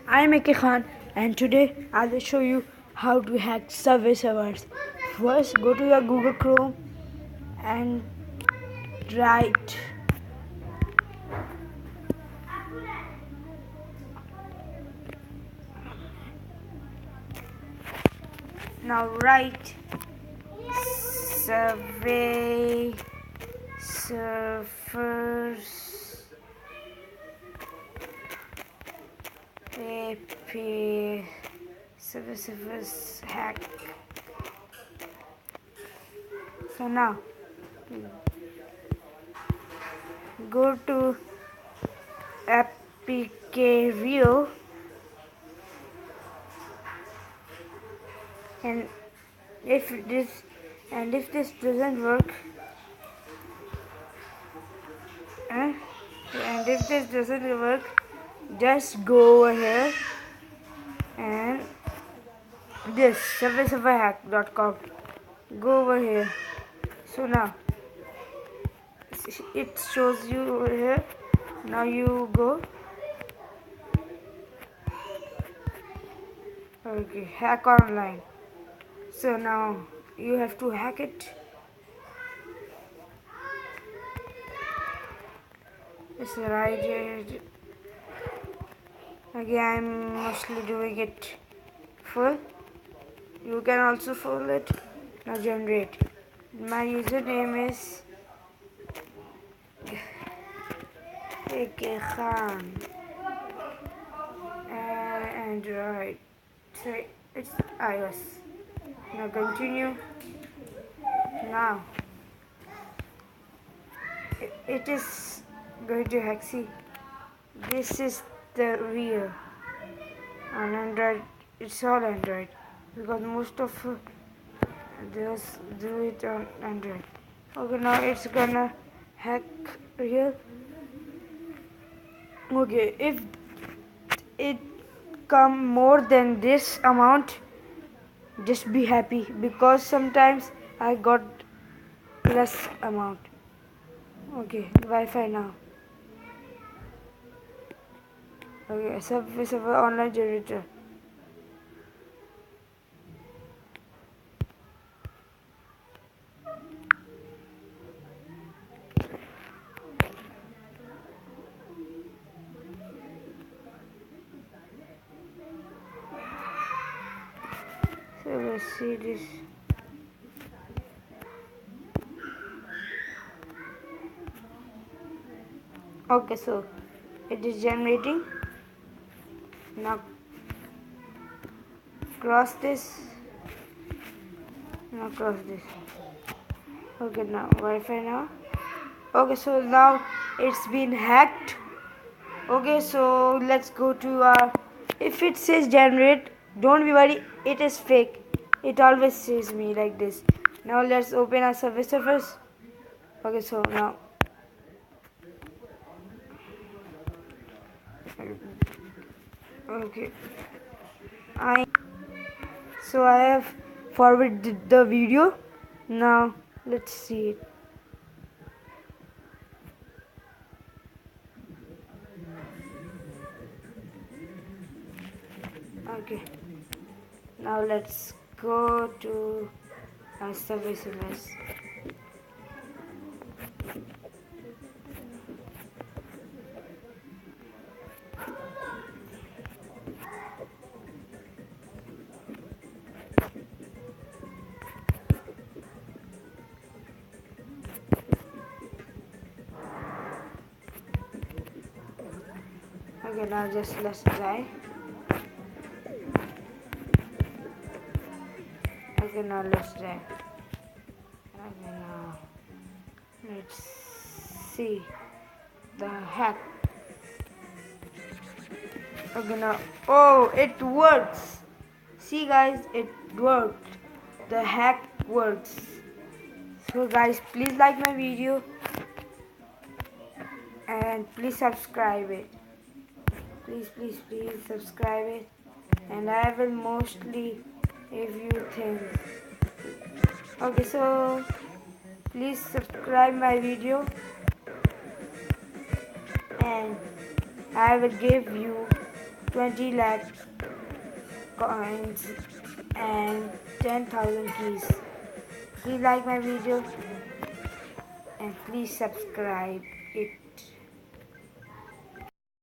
I'm Eke Khan and today I will show you how to hack Subway servers. First, go to your Google Chrome and write write Subway servers AP Subway servers hack. So now go to APK and if this doesn't work and if this doesn't work, just go over here and this subwayhack.com. Go over here. So now it shows you over here. Now you go. Okay, hack online. So now you have to hack it. It's right here. Again, I'm mostly doing it full. You can also full it. Now generate. My username is Eke Khan. Android. So it's iOS. Now continue. Now it is going to hack. See, this is the real on Android. It's all Android because most of those do it on Android. Okay, now it's gonna hack real. Okay, if it come more than this amount, just be happy because sometimes I got less amount. Okay, Wi-Fi now. Okay, Subway server online generator. So let's see this. Okay, so it is generating. Now cross this. Now cross this. Okay, now Wi-Fi now. Okay, so now it's been hacked. Okay, so let's go to our. If it says generate, don't be worried. It is fake. It always says me like this. Now let's open our Subway servers. Okay, so now. Okay, I have forwarded the video. Now let's see it. Okay, now let's go to our Subway servers. Okay, now just let's try. Okay, now let's try. Okay, now let's see the hack. Okay, now it works. See guys, it worked. The hack works. So guys, please like my video and please subscribe it. Please subscribe it, and I will mostly review things. Okay, so please subscribe my video and I will give you 20 lakh coins and 10,000 keys. Please like my video and please subscribe it.